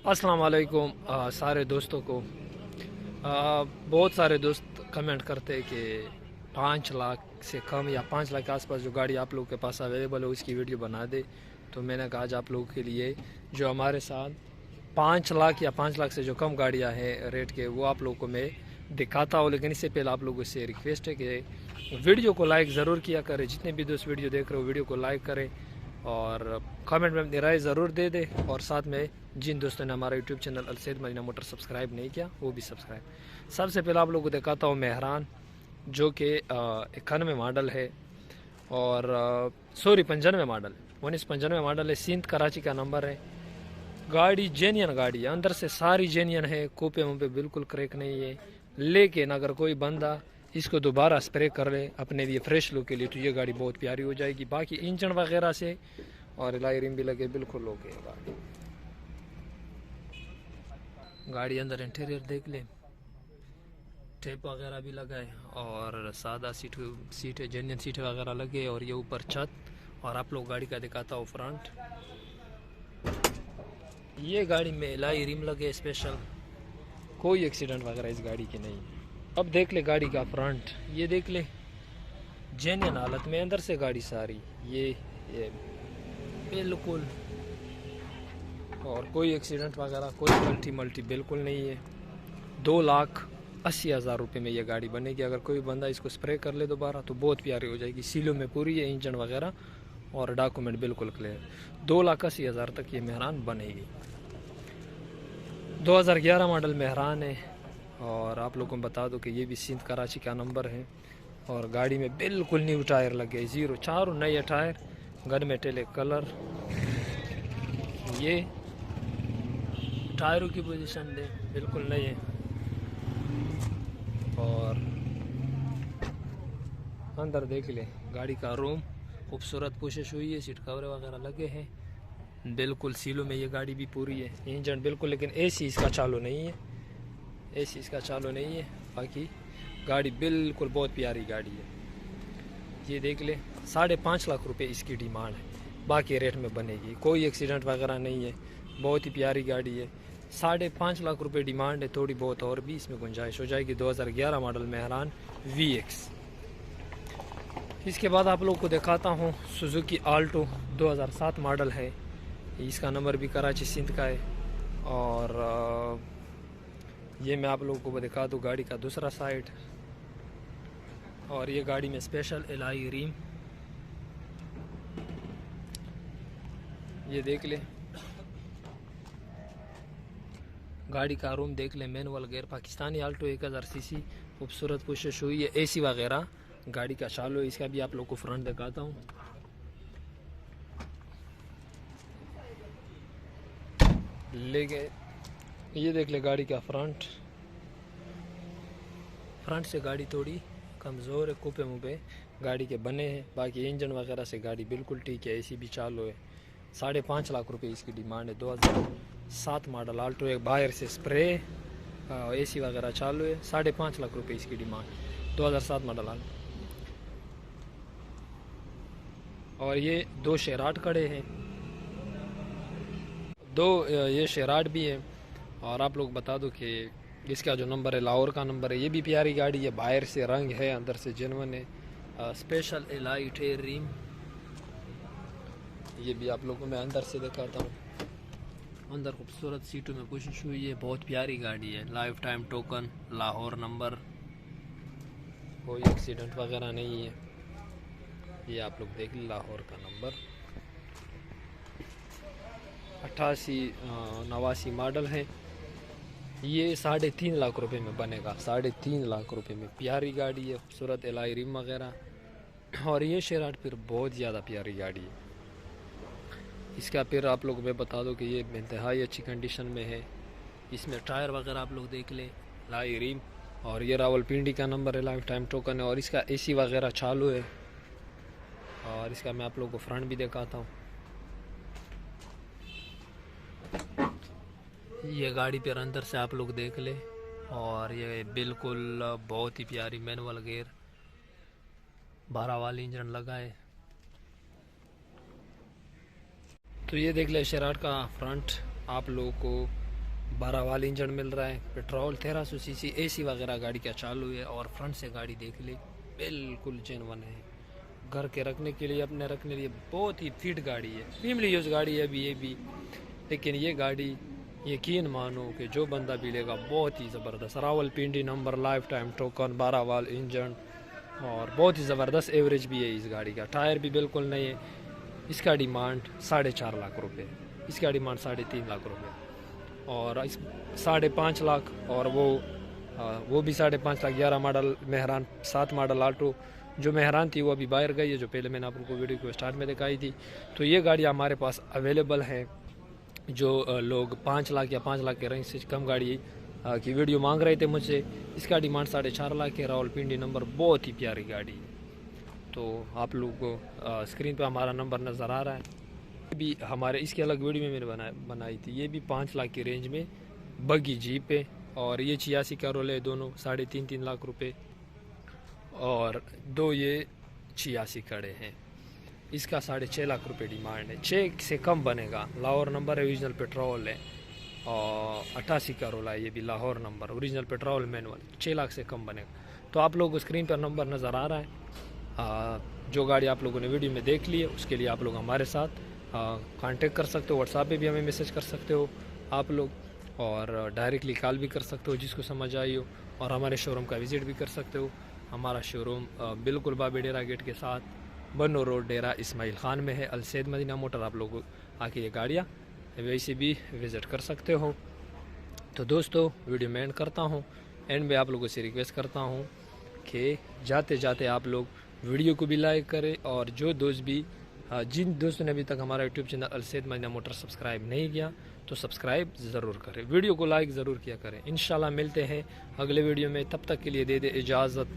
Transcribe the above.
अस्सलाम वालेकुम सारे दोस्तों को। बहुत सारे दोस्त कमेंट करते हैं कि 5 लाख से कम या 5 लाख के आसपास जो गाड़ी आप लोगों के पास अवेलेबल है उसकी वीडियो बना दे। तो मैंने कहा आज आप लोगों के लिए जो हमारे साथ 5 लाख या 5 लाख से जो कम गाड़ियां हैं रेट के, वो आप लोगों को मैं दिखाता हूँ। लेकिन इससे पहले आप लोगों से रिक्वेस्ट है कि वीडियो को लाइक ज़रूर किया करें। जितने भी दोस्त वीडियो देख रहे हो वीडियो को लाइक करें और कमेंट में अपनी राय ज़रूर दे दे। और साथ में जिन दोस्तों ने हमारा YouTube channel Alsaid Madina motor subscribe नहीं किया वो भी सब्सक्राइब। सबसे पहले आप लोगों को दिखाता हूँ मेहरान, जो कि 91 मॉडल है और सॉरी 95 मॉडल, 1995 मॉडल है। सिंध कराची का नंबर है। गाड़ी जेन्यन गाड़ी है, अंदर से सारी जेन्यन है, कोपे मुँपे बिल्कुल क्रैक नहीं है। लेकिन अगर कोई बंदा इसको दोबारा स्प्रे कर ले अपने लिए फ्रेश लुक के लिए तो ये गाड़ी बहुत प्यारी हो जाएगी। बाकी इंजन वगैरह से और एलॉय रिम भी लगे, बिल्कुल ओके है गाड़ी। गाड़ी अंदर इंटीरियर देख ले, टेप वगैरह भी लगा है और सादा सीट है, जेन्यन सीट वगैरह लगे और ये ऊपर छत। और आप लोग गाड़ी का दिखाता हूँ फ्रंट। ये गाड़ी में एलॉय रिम लगे स्पेशल, कोई एक्सीडेंट वगैरह इस गाड़ी की नहीं। अब देख ले गाड़ी का फ्रंट, ये देख ले जेन्यन हालत में, अंदर से गाड़ी सारी ये बिल्कुल, और कोई एक्सीडेंट वगैरह कोई मल्टी बिल्कुल नहीं है। 2,80,000 रुपये में ये गाड़ी बनेगी। अगर कोई बंदा इसको स्प्रे कर ले दोबारा तो बहुत प्यारी हो जाएगी। सीलों में पूरी है, इंजन वगैरह और डॉक्यूमेंट बिल्कुल क्लियर। 2,80,000 तक ये मेहरान बनेगी। 2011 मॉडल मेहरान है और आप लोगों को बता दो कि ये भी सिंध कराची का नंबर है। और गाड़ी में बिल्कुल न्यू टायर लगे, ज़ीरो, चारों नए टायर, गन मेटेलिक कलर। ये टायरों की पोजीशन दे बिल्कुल नए है। और अंदर देख ले गाड़ी का रूम खूबसूरत कोशिश हुई है, सीट कवर वगैरह लगे हैं, बिल्कुल सीलों में ये गाड़ी भी पूरी है। इंजन बिल्कुल, लेकिन एसी इसका चालू नहीं है, एसी इसका चालू नहीं है। बाकी गाड़ी बिल्कुल बहुत प्यारी गाड़ी है। ये देख ले 5.5 लाख रुपए इसकी डिमांड है, बाकी रेट में बनेगी, कोई एक्सीडेंट वगैरह नहीं है, बहुत ही प्यारी गाड़ी है। 5.5 लाख रुपए डिमांड है, थोड़ी बहुत और भी इसमें गुंजाइश हो जाएगी। 2011 मॉडल मेहरान VX। इसके बाद आप लोग को दिखाता हूँ सुजुकी आल्टो, 2007 मॉडल है। इसका नंबर भी कराची सिंध का है। और ये मैं आप लोगों को दिखा दूँ गाड़ी का दूसरा साइड। और ये गाड़ी में स्पेशल एलॉय रिम, ये देख ले गाड़ी का रूम देख ले, manual gear, Pakistani Alto 1000 CC, खूबसूरत कोशिश हुई है। एसी वगैरह गाड़ी का चालू है। इसका भी आप लोग को फ्रंट दिखाता हूँ। लेके ये देख ले गाड़ी का फ्रंट से गाड़ी थोड़ी कमज़ोर है, कूपे मुँपे गाड़ी के बने हैं। बाकी इंजन वगैरह से गाड़ी बिल्कुल ठीक है, एसी भी चालू है। 5.5 लाख रुपए इसकी डिमांड है। 2007 मॉडल आल्टो है, बाहर से स्प्रे, एसी वगैरह चालू है। 5.5 लाख रुपए इसकी डिमांड, 2007 मॉडल आल्टो। और ये 2 शेराट खड़े हैं, 2 ये शेराट भी है। और आप लोग बता दो कि इसका जो नंबर है लाहौर का नंबर है। ये भी प्यारी गाड़ी है, बाहर से रंग है, अंदर से जेनवन है। स्पेशल एलॉय रिम, ये भी आप लोगों को मैं अंदर से दिखाता हूँ। अंदर खूबसूरत सीटों में कोशिश हुई है, बहुत प्यारी गाड़ी है। Life time token, Lahore number, कोई एक्सीडेंट वगैरह नहीं है। ये आप लोग देख लीजिए लाहौर का नंबर। 88-89 मॉडल है। ये 3.5 लाख रुपए में बनेगा, 3.5 लाख रुपए में। प्यारी गाड़ी है, खूबसूरत एलॉय रिम वगैरह। और ये शेराट फिर बहुत ज़्यादा प्यारी गाड़ी है। इसका फिर आप लोग मैं बता दो कि ये इंतहाई अच्छी कंडीशन में है। इसमें टायर वगैरह आप लोग देख लें, एलॉय रिम। और ये रावलपिंडी का नंबर है, लाइफ टाइम टोकन है। और इसका एसी वगैरह चालू है। और इसका मैं आप लोग को फ्रंट भी दिखाता हूँ। ये गाड़ी पर अंदर से आप लोग देख ले। और ये बिल्कुल बहुत ही प्यारी मैनुअल गेयर, 12 वाली इंजन लगा है। तो ये देख ले शेराट का फ्रंट आप लोगों को 12 वाल इंजन मिल रहा है, पेट्रोल 1300 सीसी, एसी वगैरह गाड़ी का चालू है। और फ्रंट से गाड़ी देख ले, बिल्कुल जेन्युइन है। घर के रखने के लिए, अपने रखने के लिए बहुत ही फिट गाड़ी है, फैमिली यूज़ गाड़ी है अभी ये भी। लेकिन ये गाड़ी यकीन मानो कि जो बंदा भी लेगा बहुत ही ज़बरदस्त। Rawalpindi number, life time token, 12 वाल इंजन और बहुत ही ज़बरदस्त एवरेज भी है इस गाड़ी का। टायर भी बिल्कुल नहीं है। इसका डिमांड 4.5 लाख रुपये, इसका डिमांड 3.5 लाख रुपये। और इस 5.5 लाख, और वो भी 5.5 lakh. 11 model Mehran, 7 model Alto. जो मेहरान थी वो अभी बाहर गई है, जो पहले मैंने आप लोगों को वीडियो को स्टार्ट में दिखाई थी। तो ये गाड़ी हमारे पास अवेलेबल है। जो लोग 5 लाख या 5 लाख के रेंज से कम गाड़ी की वीडियो मांग रहे थे मुझसे, इसका डिमांड 4.5 लाख है। रावलपिंडी नंबर, बहुत ही प्यारी गाड़ी है। तो आप लोगों को स्क्रीन पे हमारा नंबर नज़र आ रहा है। भी हमारे इसके अलग वीडियो में मैंने बनाई थी। ये भी 5 लाख की रेंज में बगी जीप है। और ये 86 का रोल है, दोनों 3.5 लाख रुपए। और दो ये 86 खड़े हैं, इसका 6.5 लाख रुपए डिमांड है। 6 से कम बनेगा। लाहौर नंबर है, ओरिजिनल पेट्रोल है। और 88 का रोल है, ये भी Lahore number, original petrol manual. 6 lakh से कम बनेगा। तो आप लोगों को स्क्रीन पर नंबर नज़र आ रहा है। जो गाड़ी आप लोगों ने वीडियो में देख ली है, उसके लिए आप लोग हमारे साथ कांटेक्ट कर सकते हो। व्हाट्सएप पे भी हमें मैसेज कर सकते हो आप लोग, और डायरेक्टली कॉल भी कर सकते हो जिसको समझ आई हो। और हमारे शोरूम का विज़िट भी कर सकते हो। हमारा शोरूम बिल्कुल बाबी डेरा गेट के साथ, बनो रोड, डेरा इस्माइल खान में है। अलसैद मदीना मोटर, आप लोग आके ये गाड़ियाँ वैसे भी विज़िट कर सकते हो। तो दोस्तों, वीडियो में एंड करता हूँ। एंड में आप लोगों से रिक्वेस्ट करता हूँ कि जाते जाते आप लोग वीडियो को भी लाइक करें। और जो दोस्त भी जिन दोस्तों ने अभी तक हमारा YouTube channel Alsaid Madina motor subscribe नहीं किया, तो सब्सक्राइब ज़रूर करें, वीडियो को लाइक ज़रूर किया करें। इंशाल्लाह मिलते हैं अगले वीडियो में, तब तक के लिए दे इजाज़त।